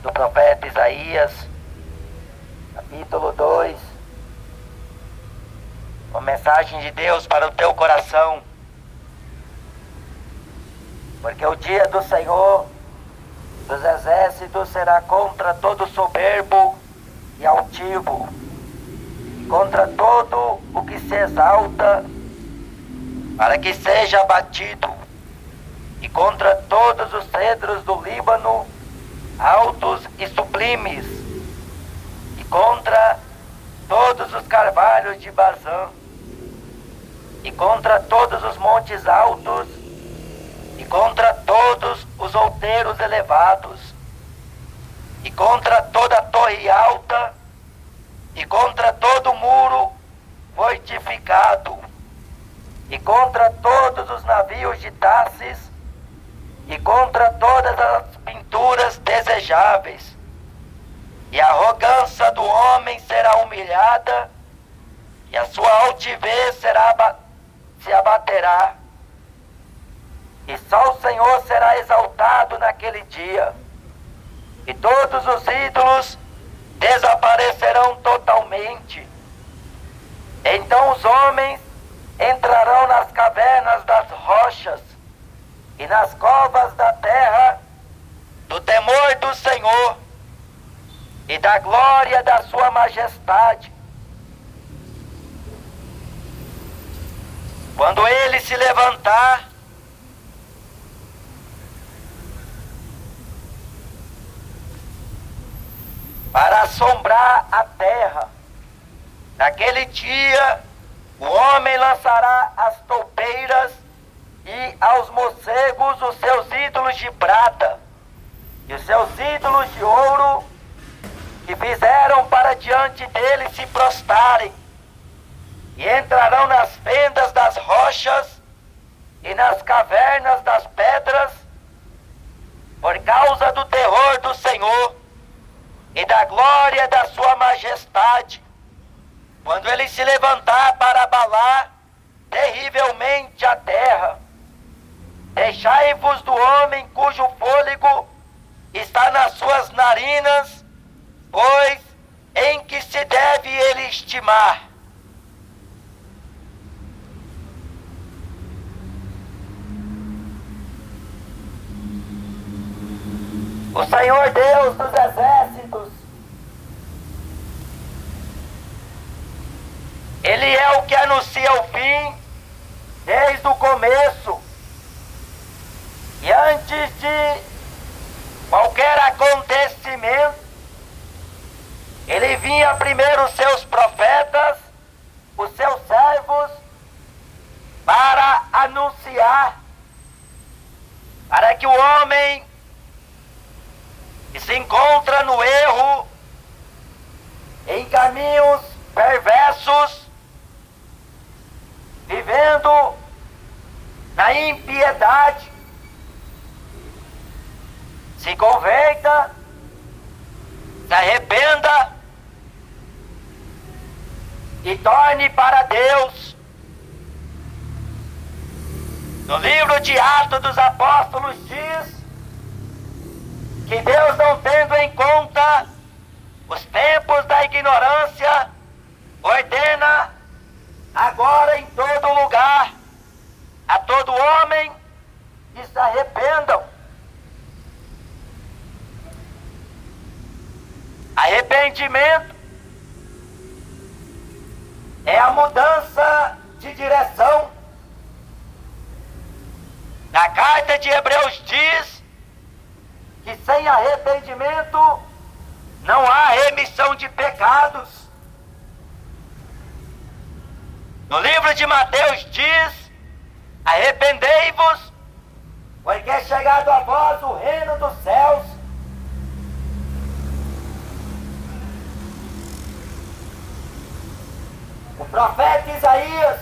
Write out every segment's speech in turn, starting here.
do profeta Isaías, capítulo 2, uma mensagem de Deus para o teu coração, porque o dia do Senhor dos exércitos será contra todo soberbo e altivo, e contra todo o que se exalta, para que seja abatido, e contra todos os cedros do Líbano, altos e sublimes, e contra todos os carvalhos de Bazã, e contra todos os montes altos, e contra todos os outeiros elevados, e contra toda a torre alta, e contra todo muro fortificado, e contra todos os navios de Tarsis, e contra todas as pinturas desejáveis. E a arrogância do homem será humilhada, e a sua altivez se abaterá. E só o Senhor será exaltado naquele dia, e todos os ídolos desaparecerão totalmente. Então os homens entrarão nas cavernas das rochas e nas covas da terra, do temor do Senhor e da glória da sua majestade. Quando ele se levantar, para assombrar a terra, naquele dia o homem lançará as toupeiras e aos morcegos os seus ídolos de prata e os seus ídolos de ouro, que fizeram para diante dele se prostrarem, e entrarão nas fendas das rochas e nas cavernas das pedras, por causa do terror do Senhor e da glória da sua majestade, quando ele se levantar para abalar terrivelmente a terra. Deixai-vos do homem cujo fôlego está nas suas narinas, pois em que se deve ele estimar. O Senhor Deus dos exércitos, Ele é o que anuncia o fim desde o começo. E antes de qualquer acontecimento, Ele vinha primeiro os seus profetas, os seus servos, para anunciar, para que o homem que se encontra no erro, em caminhos perversos, vivendo na impiedade, se converta, se arrependa e torne para Deus. No livro de Atos dos Apóstolos diz que Deus, não tendo em conta os tempos da ignorância, ordena agora em todo lugar a todo homem que se arrependam. Arrependimento é a mudança de direção. Na carta de Hebreus diz que sem arrependimento não há remissão de pecados. No livro de Mateus diz: arrependei-vos, porque é chegado a vós o reino dos céus. O profeta Isaías,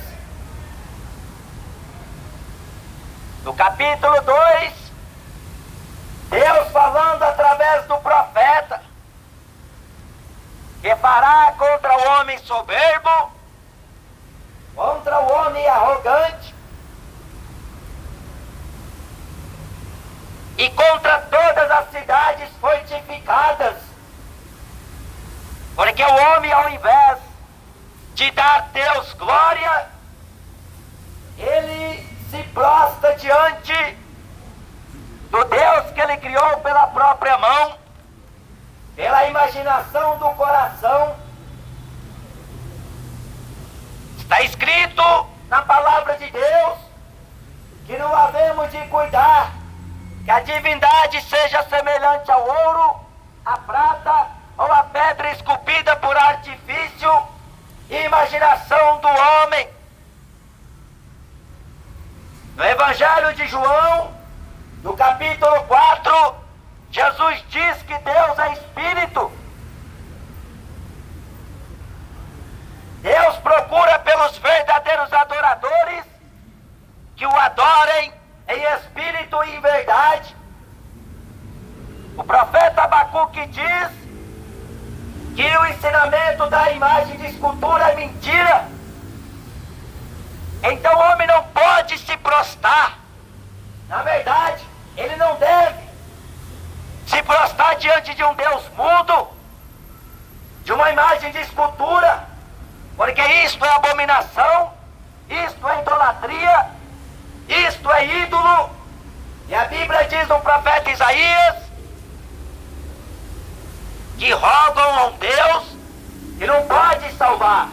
no capítulo 2, Deus falando através do profeta, que fará contra o homem soberbo, contra o homem arrogante, e contra todas as cidades fortificadas. Porque o homem, ao invés de dar a Deus glória, ele se prostra diante do Deus que ele criou pela própria mão, pela imaginação do coração. Está escrito na palavra de Deus que não havemos de cuidar que a divindade seja semelhante ao ouro, à prata ou à pedra esculpida por artifício e imaginação do homem. No Evangelho de João, no capítulo 4, Jesus diz que Deus é Espírito. Deus procura pelos verdadeiros adoradores que o adorem em espírito e em verdade. O profeta Abacuque diz que o ensinamento da imagem de escultura é mentira. Então o homem não pode se prostrar. Na verdade, ele não deve se prostrar diante de um Deus mudo, de uma imagem de escultura, porque isto é abominação, isto é idolatria, isto é ídolo. E a Bíblia diz no profeta Isaías que rogam a um Deus que não pode salvar.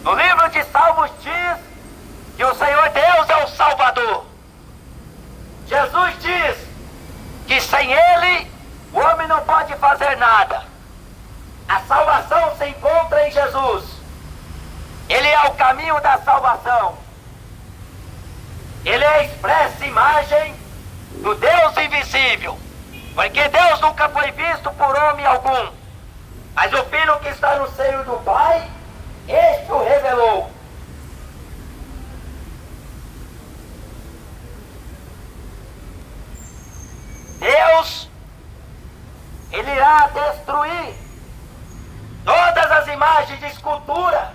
No livro de Salmos diz que o Senhor Deus é o Salvador. Jesus diz que sem Ele o homem não pode fazer nada. A salvação se encontra em Jesus. Ele é o caminho da salvação. Ele é a expressa imagem do Deus invisível. Porque Deus nunca foi visto por homem algum. Mas o Filho que está no seio do Pai, este o revelou. Deus, Ele irá destruir todas as imagens de escultura.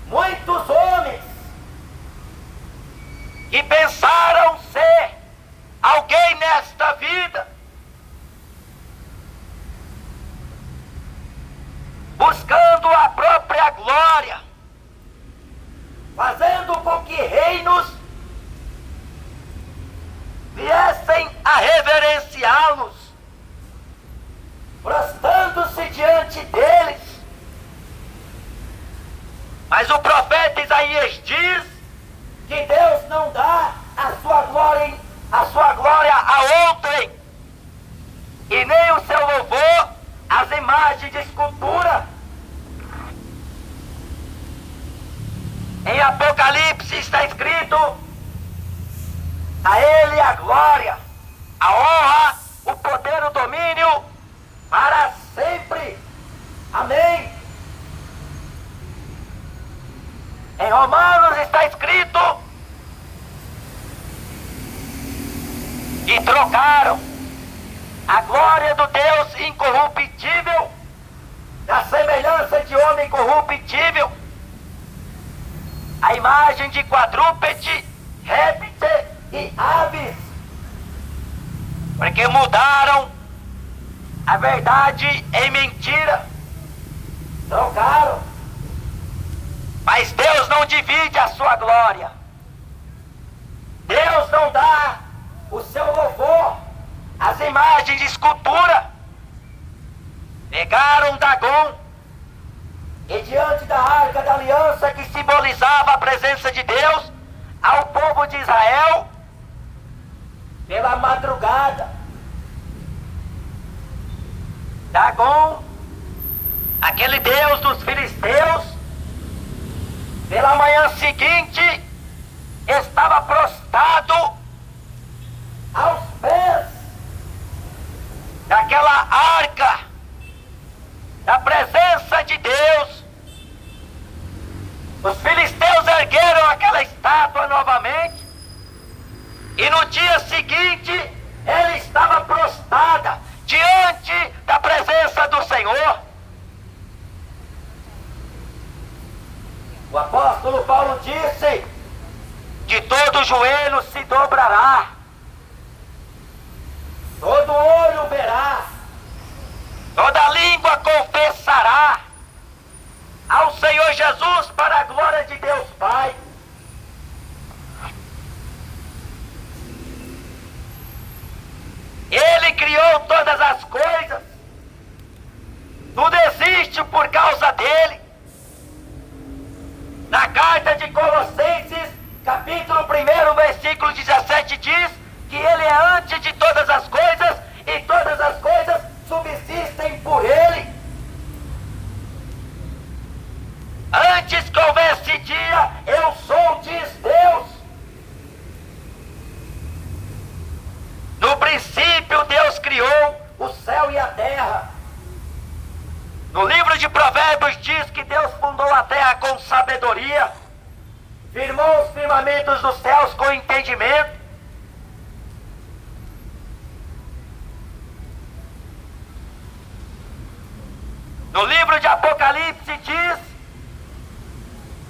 Muitos homens que pensaram ser alguém nesta vida, buscando a própria glória, fazendo com que reinos viessem a reverenciá-los, prostrando-se diante deles. Mas o profeta Isaías diz que Deus não dá a sua glória a outrem, e nem o seu louvor às imagens de escultura. Em Apocalipse está escrito: a Ele a glória, a honra, o poder, o domínio, para sempre. Amém. Em Romanos está escrito que trocaram a glória do Deus incorruptível da semelhança de homem corruptível, a imagem de quadrúpede, répteis e aves, porque mudaram a verdade em mentira, trocaram. Mas Deus não divide a sua glória. Deus não dá o seu louvor às imagens de escultura. Pegaram Dagon e diante da arca da aliança, que simbolizava a presença de Deus ao povo de Israel, pela madrugada, Dagon, aquele Deus dos filisteus, pela manhã seguinte, estava prostrado aos pés daquela arca da presença de Deus. Os filisteus ergueram aquela estátua novamente, e no dia seguinte ela estava prostrada diante da presença do Senhor. O apóstolo Paulo disse de todo joelho se dobrará, todo olho verá, toda língua confessará ao Senhor Jesus para a glória de Deus Pai. Ele criou todas as coisas, tudo existe por causa dele. Na carta de Colossenses, capítulo 1, versículo 17, diz que ele é antes de todas as coisas e todas as coisas subsistem por ele. Antes que houvesse dia, eu sou, diz Deus. No princípio, Deus criou o céu e a terra. No livro de Provérbios diz que Deus fundou a terra com sabedoria, firmou os firmamentos dos céus com entendimento. No livro de Apocalipse diz: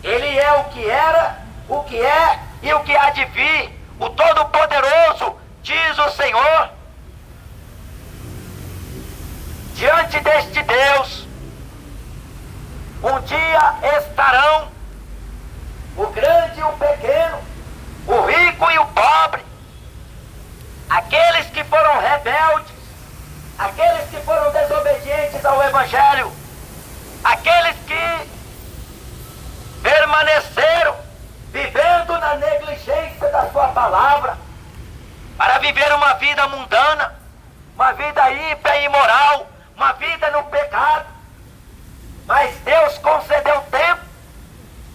Ele é o que era, o que é e o que há de vir, o Todo-Poderoso, diz o Senhor. Diante deste Deus, um dia estarão o grande e o pequeno, o rico e o pobre, aqueles que foram rebeldes, aqueles que foram desobedientes ao Evangelho, aqueles que permaneceram vivendo na negligência da sua palavra, para viver uma vida mundana, uma vida ímpia e imoral, uma vida no pecado. Mas Deus concedeu tempo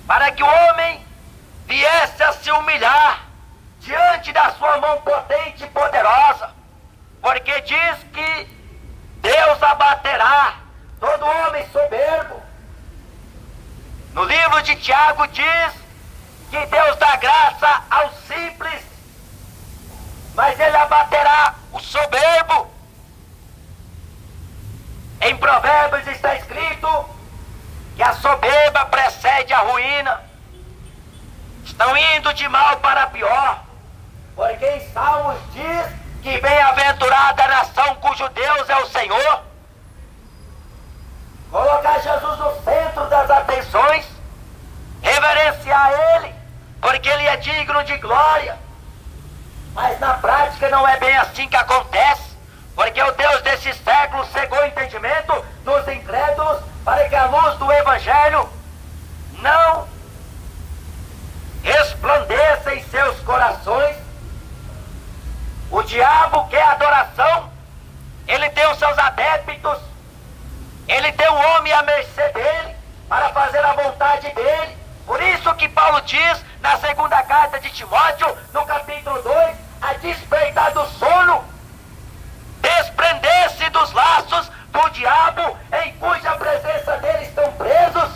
para que o homem viesse a se humilhar diante da sua mão potente e poderosa, porque diz que Deus abaterá todo homem soberbo. No livro de Tiago diz que Deus dá graça aos simples, mas ele abaterá o soberbo. Em Provérbios está escrito que a soberba precede a ruína. Estão indo de mal para pior, porque em Salmos diz que bem-aventurada a nação cujo Deus é o Senhor. Colocar Jesus no centro das atenções, reverenciar Ele, porque Ele é digno de glória. Mas na prática não é bem assim que acontece, porque o Deus desse século cegou o entendimento dos incrédulos para que a luz do Evangelho não resplandeça em seus corações. O diabo quer adoração, ele tem os seus adeptos, ele tem o homem à mercê dele, para fazer a vontade dele. Por isso que Paulo diz na segunda carta de Timóteo, no capítulo 2, a despertar do sono, desprender-se dos laços do diabo, em cuja presença dele estão presos.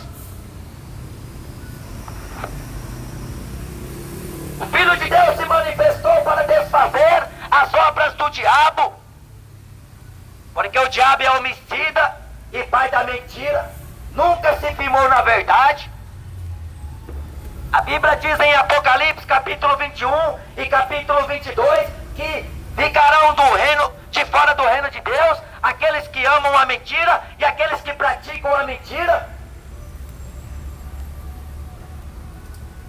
O Filho de Deus se manifestou para desfazer as obras do diabo, porque o diabo é homicida e pai da mentira, nunca se firmou na verdade. A Bíblia diz em Apocalipse capítulo 21 e capítulo 22 que ficarão de fora do reino de Deus aqueles que amam a mentira e aqueles que praticam a mentira.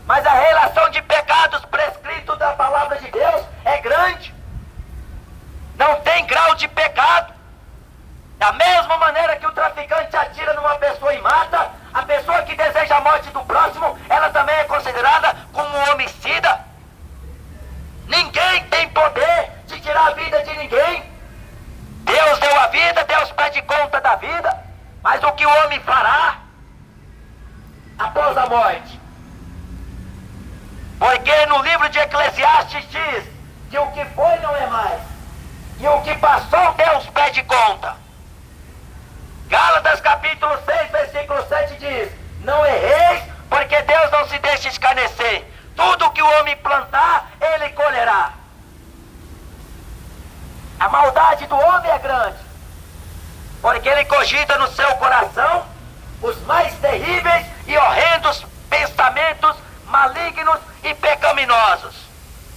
Mas a relação de pecados prescritos da palavra de Deus é grande. Não tem grau de pecado. Da mesma maneira que o traficante atira numa pessoa e mata, a pessoa que deseja a morte do próximo, ela também é considerada como um homicida. Ninguém tem poder de tirar a vida de ninguém. Deus deu a vida, Deus pede conta da vida. Mas o que o homem fará após a morte? Porque no livro de Eclesiastes diz que o que foi não é mais, e o que passou Deus pede conta. Gálatas capítulo 6, versículo 7 diz: não erreis, porque Deus não se deixa escarnecer. Tudo que o homem plantar, ele colherá. A maldade do homem é grande, porque ele cogita no seu coração os mais terríveis e horrendos pensamentos malignos e pecaminosos.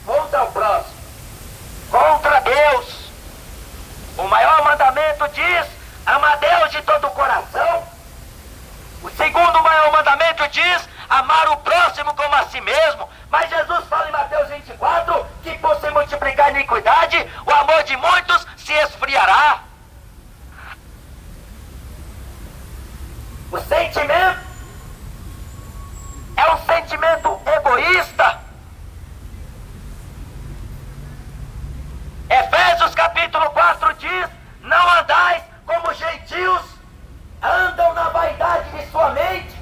Contra o próximo, contra Deus. O maior mandamento diz: ama a Deus de todo o coração. O segundo maior mandamento diz: amar o próximo como a si mesmo. Mas Jesus fala em Mateus 24 que por se multiplicar a iniquidade, o amor de muitos se esfriará. O sentimento é um sentimento egoísta. Efésios capítulo 4 diz: não andais como gentios andam na vaidade de sua mente,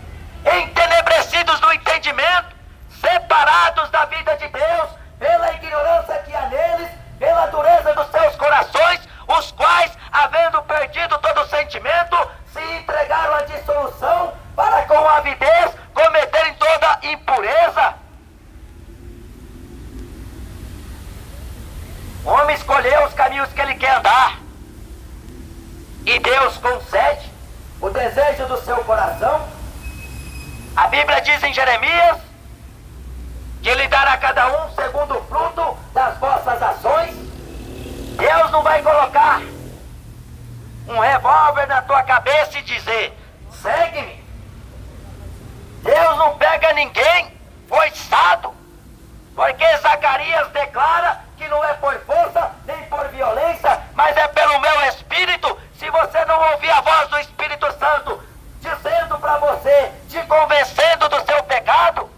entenebrecidos no entendimento, separados da vida de Deus, pela ignorância que há neles, pela dureza dos seus corações, os quais, havendo perdido todo o sentimento, se entregaram à dissolução, para com avidez cometerem toda impureza. O homem escolheu os caminhos que ele quer andar, e Deus concede o desejo do seu coração. A Bíblia diz em Jeremias que Ele dará a cada um segundo o fruto das vossas ações. Deus não vai colocar um revólver na tua cabeça e dizer: segue-me. Deus não pega ninguém forçado, porque Zacarias declara que não é por força nem por violência, mas é pelo meu Espírito. Se você não ouvir a voz do Espírito Santo dizendo para você, te convencendo do seu pecado,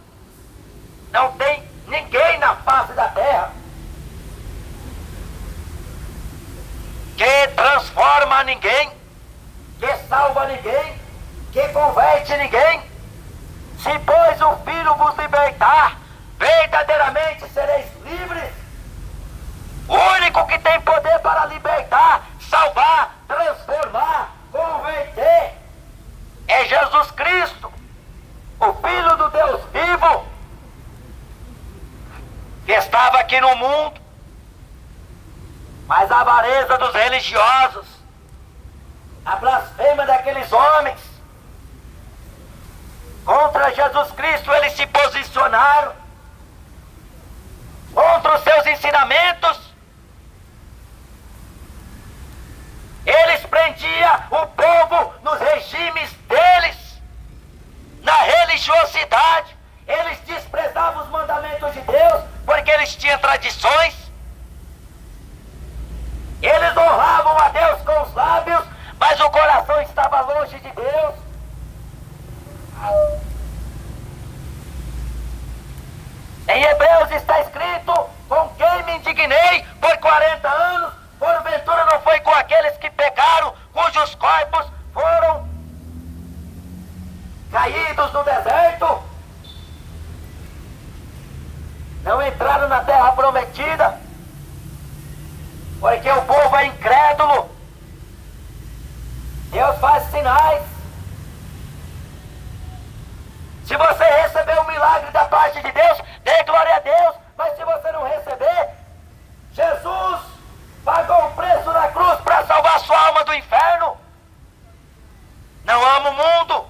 não tem ninguém na face da terra que transforma ninguém, que salva ninguém, que converte ninguém. Se pois o Filho vos libertar, verdadeiramente sereis livres. O único que tem poder para libertar, salvar, transformar, converter é Jesus Cristo, o Filho do Deus vivo, que estava aqui no mundo, mas a avareza dos religiosos, a blasfêmia daqueles homens contra Jesus Cristo, eles se posicionaram contra os seus ensinamentos. Eles prendiam o povo nos regimes deles, na religiosidade. Eles desprezavam os mandamentos de Deus, porque eles tinham tradições. Eles honravam a Deus com os lábios, mas o coração estava longe de Deus. Em Hebreus está escrito: com quem me indignei por 40 anos, porventura não foi com aqueles que pecaram, cujos corpos foram caídos no deserto? Não entraram na terra prometida, porque o povo é incrédulo. Deus faz sinais. Se você receber um milagre da parte de Deus, dê glória a Deus. Mas se você não receber, Jesus pagou o preço na cruz para salvar sua alma do inferno. Não ama o mundo,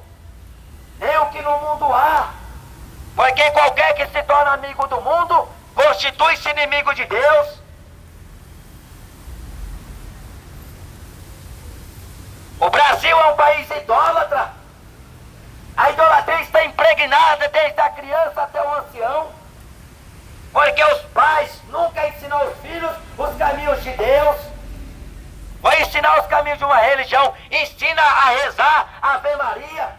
nem o que no mundo há, porque qualquer que se torna amigo do mundo constitui-se inimigo de Deus. O Brasil é um país idólatra. A idolatria está impregnada desde a criança até o ancião, porque os pais nunca ensinam aos filhos os caminhos de Deus. Vai ensinar os caminhos de uma religião, ensina a rezar a Ave Maria,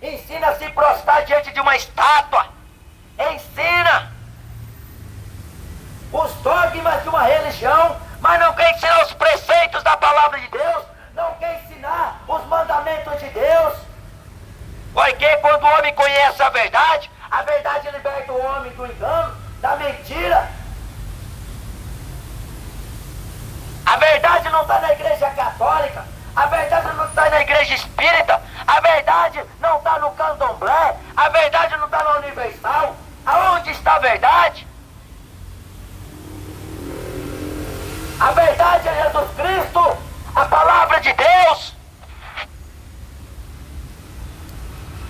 ensina a se prostrar diante de uma estátua, ensina os dogmas de uma religião, mas não quer ensinar os preceitos da palavra de Deus, não quer ensinar os mandamentos de Deus. Porque quando o homem conhece a verdade liberta o homem do engano, da mentira. A verdade não está na igreja católica, a verdade não está na igreja espírita, a verdade não está no candomblé, a verdade não está na universal. Aonde está a verdade? A verdade é Jesus Cristo, a palavra de Deus.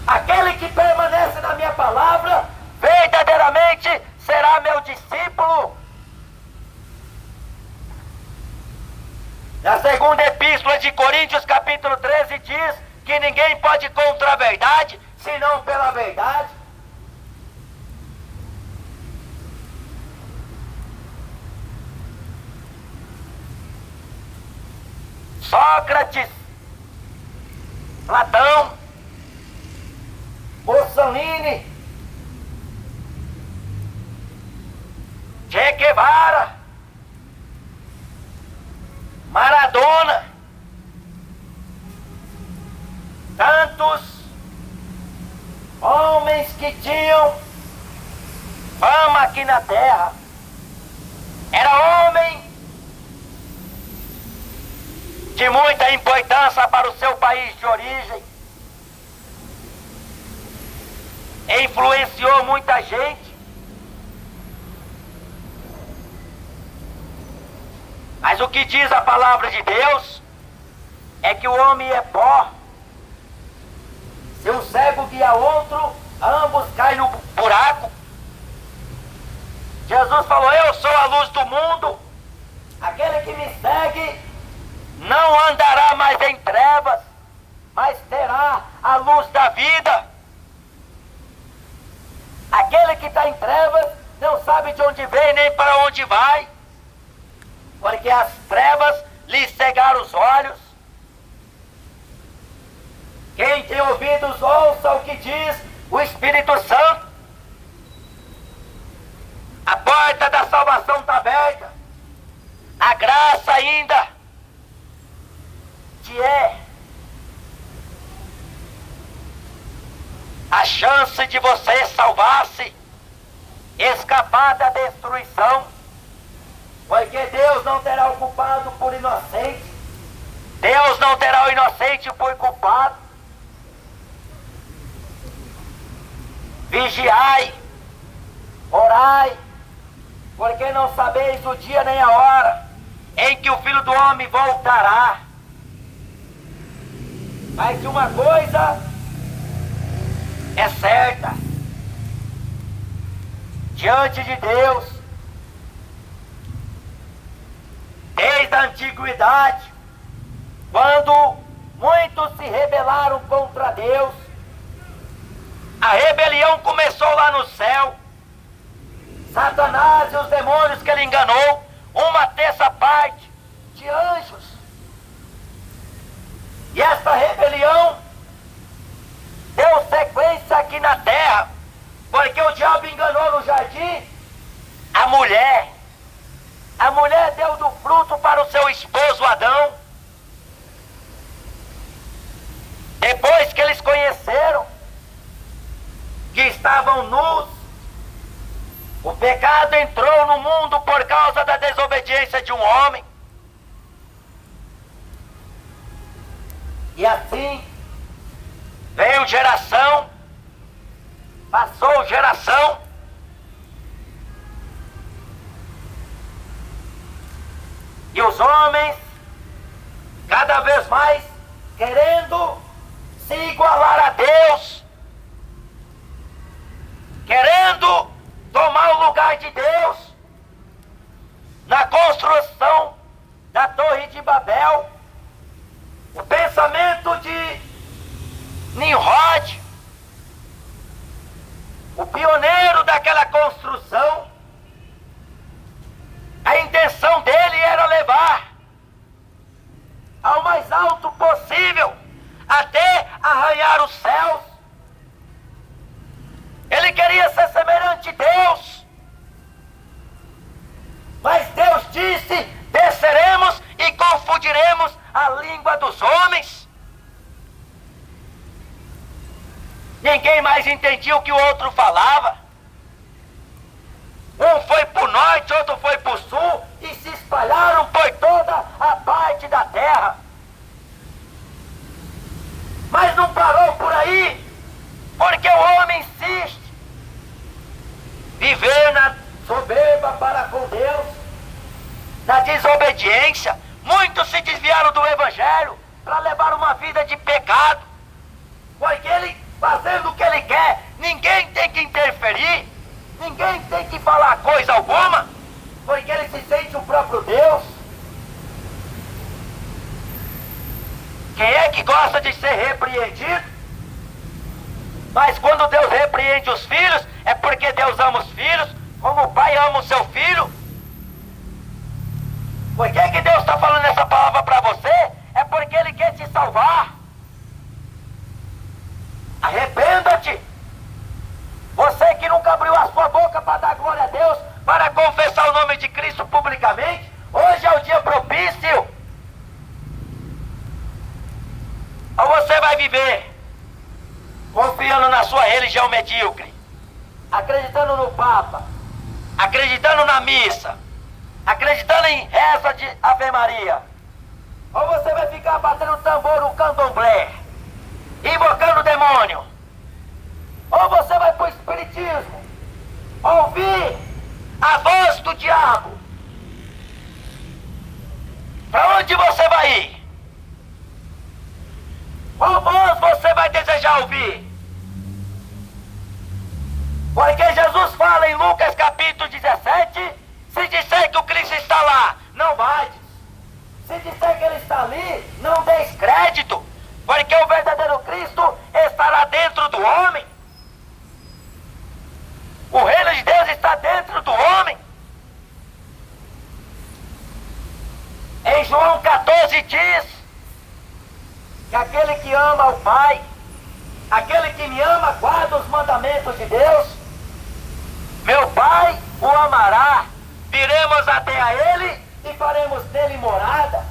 Aquele que permanece na minha palavra Na segunda epístola de Coríntios, capítulo 13, diz que ninguém pode contra a verdade, senão pela verdade. Sócrates, Platão, Mussolini, Che Guevara, Maradona, tantos homens que tinham fama aqui na terra. Era homem de muita importância para o seu país de origem. Influenciou muita gente. Mas o que diz a palavra de Deus é que o homem é pó. Se um cego guia outro, ambos caem no buraco. Jesus falou: eu sou a luz do mundo. Aquele que me segue não andará mais em trevas, mas terá a luz da vida. Aquele que está em trevas não sabe de onde vem nem para onde vai, porque as trevas lhe cegaram os olhos. Quem tem ouvidos, ouça o que diz o Espírito Santo. A porta da salvação está aberta. A graça ainda te é a chance de você salvar-se, escapar da destruição, porque Deus não terá o culpado por inocente. Deus não terá o inocente por culpado. Vigiai, orai, porque não sabeis o dia nem a hora em que o Filho do Homem voltará. Mas uma coisa é certa: diante de Deus, desde a antiguidade, quando muitos se rebelaram contra Deus, a rebelião começou lá no céu. Satanás e os demônios que ele enganou, uma terça parte de anjos. E essa rebelião deu sequência aqui na terra, porque o diabo enganou no jardim a mulher. A mulher deu do fruto para o seu esposo Adão. Depois que eles conheceram que estavam nus, o pecado entrou no mundo por causa da desobediência de um homem. E assim veio geração, passou geração, e os homens cada vez mais querendo se igualar a Deus, querendo tomar o lugar de Deus. Na construção da Torre de Babel, o pensamento de Nimrod, o pioneiro daquela construção, a intenção dele era levar ao mais alto possível, até arranhar os céus. Ele queria ser semelhante a Deus. Mas Deus disse: desceremos e confundiremos a língua dos homens. Ninguém mais entendia o que o outro falava. Um foi para o norte, outro foi para o sul, e se espalharam por toda a parte da terra. Mas não parou por aí, porque o homem insiste viver na soberba para com Deus, na desobediência. Muitos se desviaram do Evangelho para levar uma vida de pecado, porque ele, fazendo o que ele quer, ninguém tem que interferir, ninguém tem que falar coisa alguma, porque ele se sente o próprio Deus. de ser repreendido. Mas quando Deus repreende os filhos, é porque Deus ama os filhos, como o pai ama o seu filho. Por que Deus está falando essa palavra para você? É porque Ele quer te salvar. Arrependa-te. Você que nunca abriu a sua boca para dar glória a Deus, para confessar o nome de Cristo publicamente, hoje é o dia propício. Ou você vai viver confiando na sua religião medíocre, acreditando no Papa, acreditando na missa, acreditando em reza de Ave Maria. Ou você vai ficar batendo tambor no candomblé, invocando o demônio. Ou você vai para o espiritismo, ouvir a voz do diabo. Para onde você vai ir? Qual voz você vai desejar ouvir? Porque Jesus fala em Lucas capítulo 17, se disser que o Cristo está lá, não vades. Se disser que Ele está ali, não deis crédito. Porque o verdadeiro Cristo estará dentro do homem. O reino de Deus está dentro do homem. Em João 14 diz que aquele que ama o Pai, aquele que me ama, guarda os mandamentos de Deus. Meu Pai o amará, viremos até a Ele e faremos dele morada.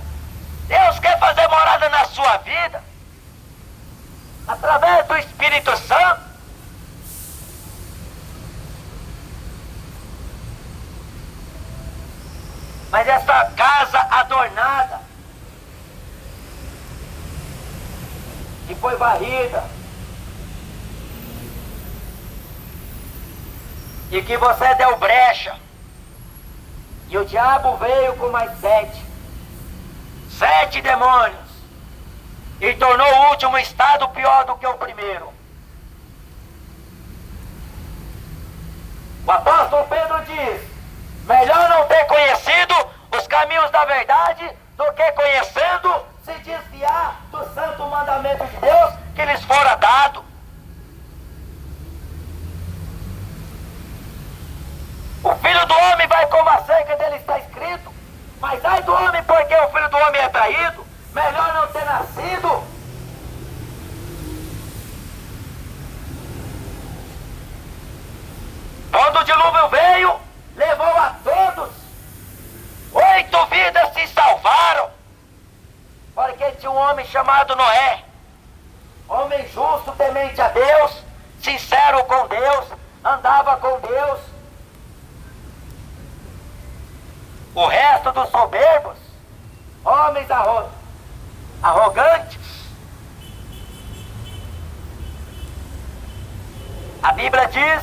Deus quer fazer morada na sua vida, através do Espírito Santo. Mas essa casa adornada, que foi varrida, e que você deu brecha, e o diabo veio com mais 7 demônios, e tornou o último estado pior do que o primeiro. O apóstolo Pedro diz: melhor não ter conhecido os caminhos da verdade do que conhecendo se desviar do santo mandamento de Deus que lhes fora dado. O Filho do Homem vai como a cerca dele está escrito. Mas ai do homem, porque o Filho do Homem é traído. Melhor não ter nascido. Quando o dilúvio veio, levou a todos. 8 vidas se salvaram. Porque tinha um homem chamado Noé, homem justo, temente a Deus, sincero com Deus, andava com Deus. O resto dos soberbos, homens arrogantes, a Bíblia diz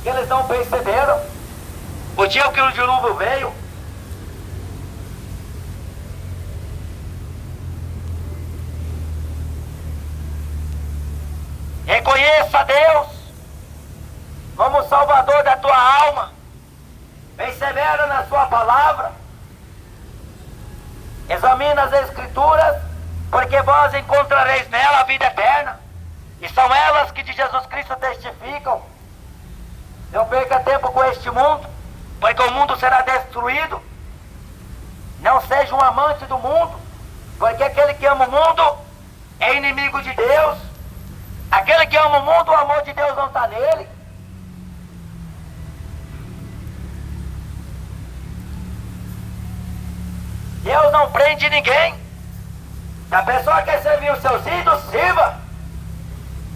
que eles não perceberam o dia que o dilúvio veio. Reconheça a Deus como Salvador da tua alma. Persevera na sua palavra. Examina as Escrituras, porque vós encontrareis nela a vida eterna. E são elas que de Jesus Cristo testificam. Não perca tempo com este mundo, porque o mundo será destruído. Não seja um amante do mundo, porque aquele que ama o mundo é inimigo de Deus. Aquele que ama o mundo, o amor de Deus não está nele. Deus não prende ninguém. Se a pessoa quer servir os seus ídolos, sirva.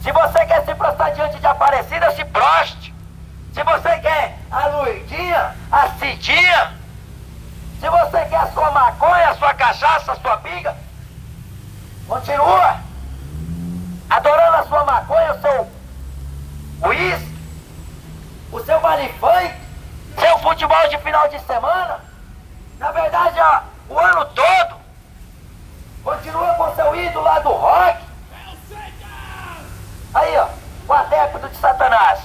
Se você quer se prostrar diante de Aparecida, se proste. Se você quer a Lourdinha, a Cidinha, se você quer a sua maconha, a sua cachaça, a sua pinga, continua adorando a sua maconha, o seu uísque, o seu baile-funk, seu futebol de final de semana. Na verdade, o ano todo, continua com seu ídolo lá do rock. Aí, ó, o adepto de Satanás.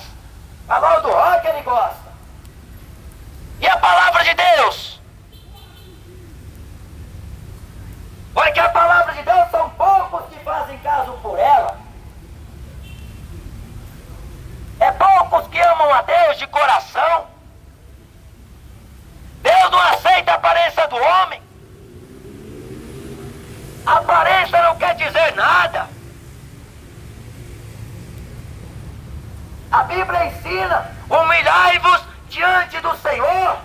Falou do rock, ele gosta. E a palavra de Deus? Porque a palavra de Deus são poucos aparência do homem. Aparência não quer dizer nada. A Bíblia ensina: humilhai-vos diante do Senhor.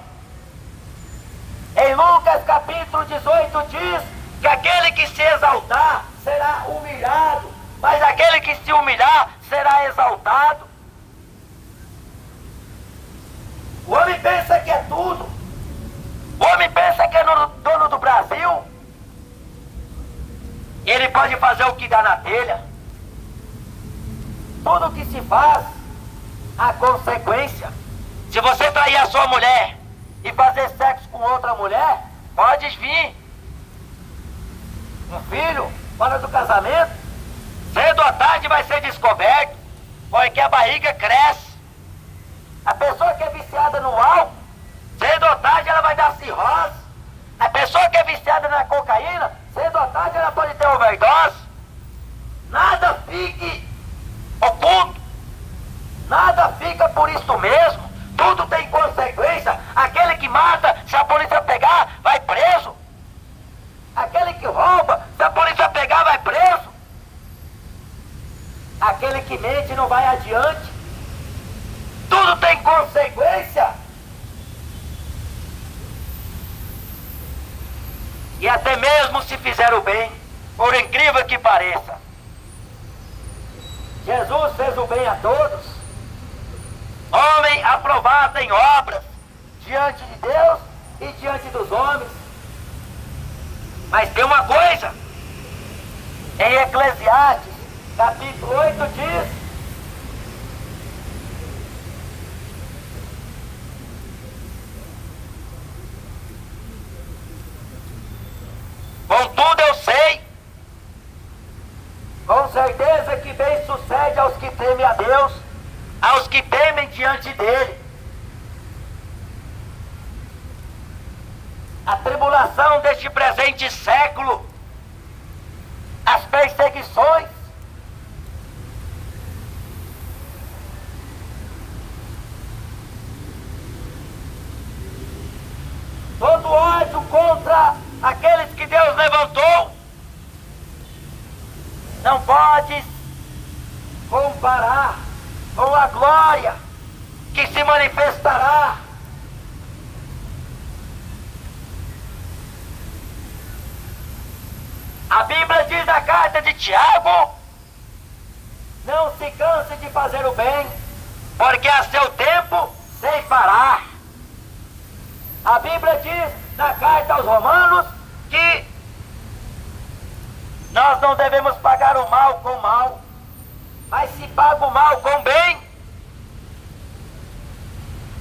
Em Lucas capítulo 18 diz que aquele que se exaltar será humilhado, mas aquele que se humilhar será exaltado. O homem pensa que é tudo. O homem pensa que é dono do Brasil. Ele pode fazer o que dá na telha. Tudo que se faz, há consequência. Se você trair a sua mulher e fazer sexo com outra mulher, pode vir um filho fora do casamento. Cedo ou tarde vai ser descoberto, porque a barriga cresce. A pessoa que é viciada no álcool, cedo ou tarde ela vai dar cirrose. A pessoa que é viciada na cocaína, cedo ou tarde ela pode ter overdose. Nada fique oculto. Nada fica por isso mesmo. Tudo tem consequência. Aquele que mata, se a polícia pegar, vai preso. Aquele que rouba, se a polícia pegar, vai preso. Aquele que mente não vai adiante. Tudo tem consequência. E até mesmo se fizer o bem, por incrível que pareça. Jesus fez o bem a todos. Homem aprovado em obras, diante de Deus e diante dos homens. Mas tem uma coisa. Em Eclesiastes, capítulo 8 diz: contudo eu sei, com certeza, que bem sucede aos que temem a Deus, aos que temem diante dele. A tribulação deste presente século, as perseguições, todo ódio contra aqueles que Deus levantou, não pode comparar com a glória que se manifestará. A Bíblia diz na carta de Tiago: não se canse de fazer o bem, porque a seu tempo ceifará. A Bíblia diz na carta aos Romanos que nós não devemos pagar o mal com mal, mas se paga o mal com bem.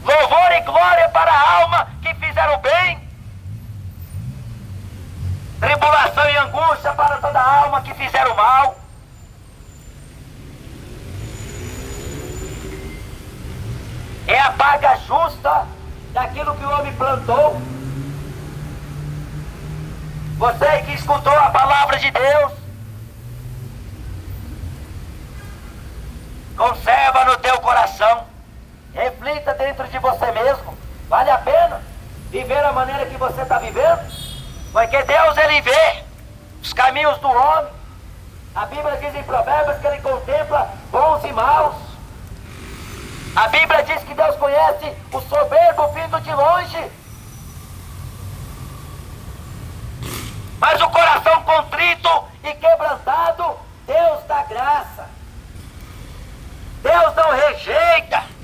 Louvor e glória para a alma que fizeram bem. Tribulação e angústia para toda a alma que fizeram mal. É a paga justa daquilo que o homem plantou. Você que escutou a palavra de Deus, conserva no teu coração. Reflita dentro de você mesmo. Vale a pena viver a maneira que você está vivendo? Porque Deus, ele vê os caminhos do homem. A Bíblia diz em Provérbios que ele contempla bons e maus. A Bíblia diz que Deus conhece o soberbo vindo de longe. Mas o coração contrito e quebrantado, Deus dá graça. Deus não rejeita.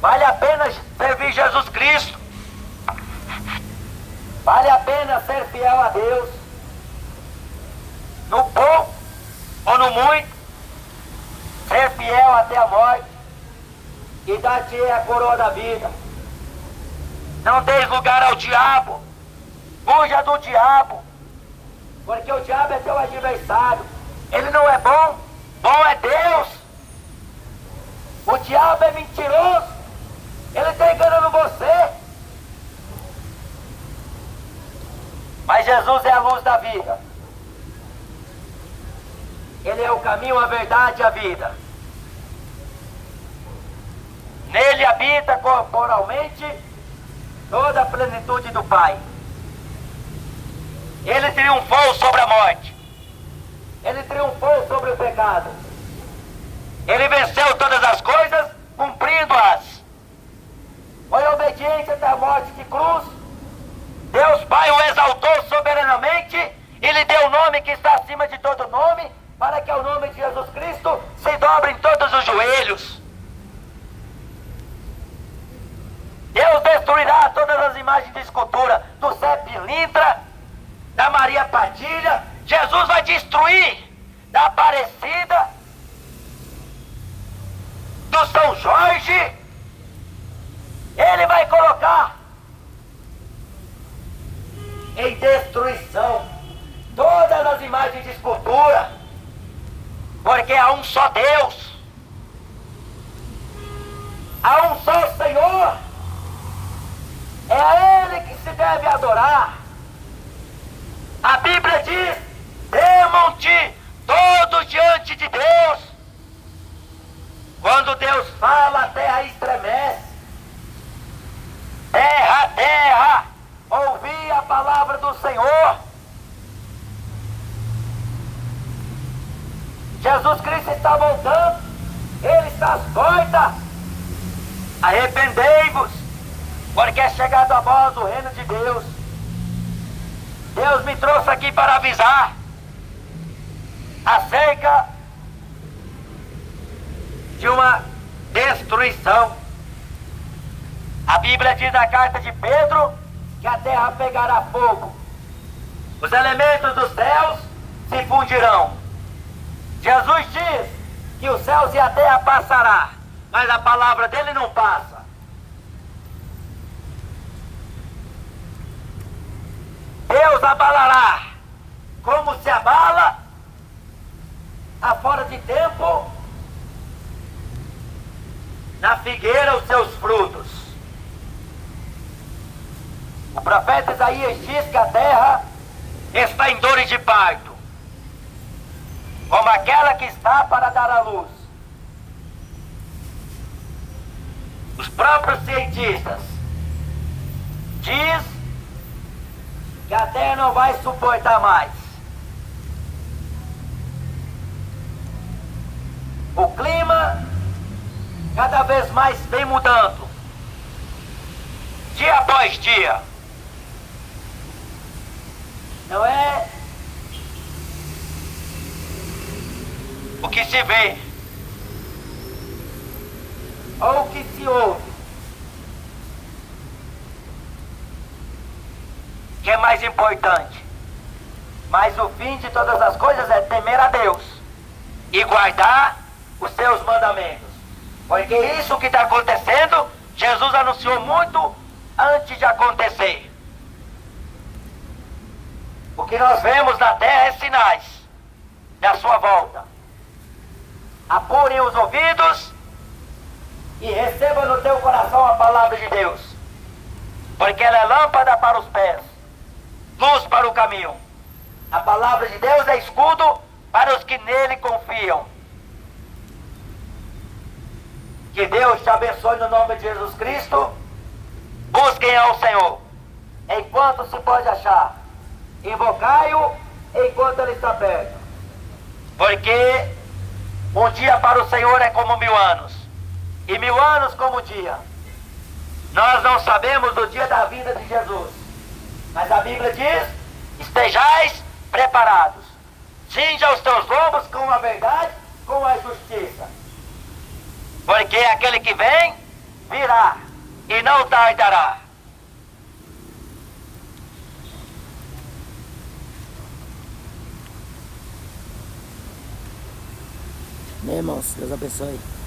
Vale a pena servir Jesus Cristo. Vale a pena ser fiel a Deus. No pouco ou no muito, ser fiel até a morte, e dar-te a coroa da vida. Não deis lugar ao diabo. Fuja do diabo, porque o diabo é teu adversário. Ele não é bom, bom é Deus. O diabo é mentiroso. Ele está enganando você. Mas Jesus é a luz da vida. Ele é o caminho, a verdade e a vida. Nele Nele habita corporalmente toda a plenitude do Pai. Ele triunfou sobre a morte. Ele triunfou sobre o pecado. Ele venceu todas as coisas, cumprindo-as. Foi obediente até a morte de cruz. Deus Pai o exaltou soberanamente e lhe deu o nome que está acima de todo nome, para que ao nome de Jesus Cristo se dobrem todos os joelhos. Deus destruirá todas as imagens de escultura do Zé Pilintra, da Maria Padilha. Jesus vai destruir da Aparecida, do São Jorge. Ele vai colocar em destruição todas as imagens de escultura, porque há um só Deus, há um só Senhor. É a Ele que se deve adorar. A Bíblia diz: temam-te todos diante de Deus. Quando Deus fala, a terra estremece. Terra, terra, ouvi a palavra do Senhor. Jesus Cristo está voltando. Ele está às portas. Arrependei-vos, porque é chegado a vós o reino de Deus. Deus me trouxe aqui para avisar acerca de uma destruição. A Bíblia diz na carta de Pedro que a terra pegará fogo. Os elementos dos céus se fundirão. Jesus diz que os céus e a terra passará, mas a palavra dele não passa. Deus abalará como se abala a fora de tempo na figueira os seus frutos. O profeta Isaías diz que a terra está em dores de parto, como aquela que está para dar à luz. Os próprios cientistas diz que a terra não vai suportar mais. O clima cada vez mais vem mudando, dia após dia. Não é o que se vê ou o que se ouve que é mais importante, mas o fim de todas as coisas é temer a Deus e guardar os seus mandamentos, porque isso que está acontecendo, Jesus anunciou muito antes de acontecer. O que nós vemos na terra é sinais da sua volta. Apurem os ouvidos e receba no teu coração a palavra de Deus, porque ela é lâmpada para os pés, luz para o caminho. A palavra de Deus é escudo para os que nele confiam. Que Deus te abençoe no nome de Jesus Cristo. Busquem ao Senhor enquanto se pode achar. Invocai-o enquanto ele está perto. Porque um dia para o Senhor é como 1000 anos, e 1000 anos como um dia. Nós não sabemos do dia da vinda de Jesus, mas a Bíblia diz: estejais preparados. Cinja os teus lombos com a verdade, com a justiça. Porque aquele que vem, virá e não tardará. Amém, irmãos. Deus abençoe.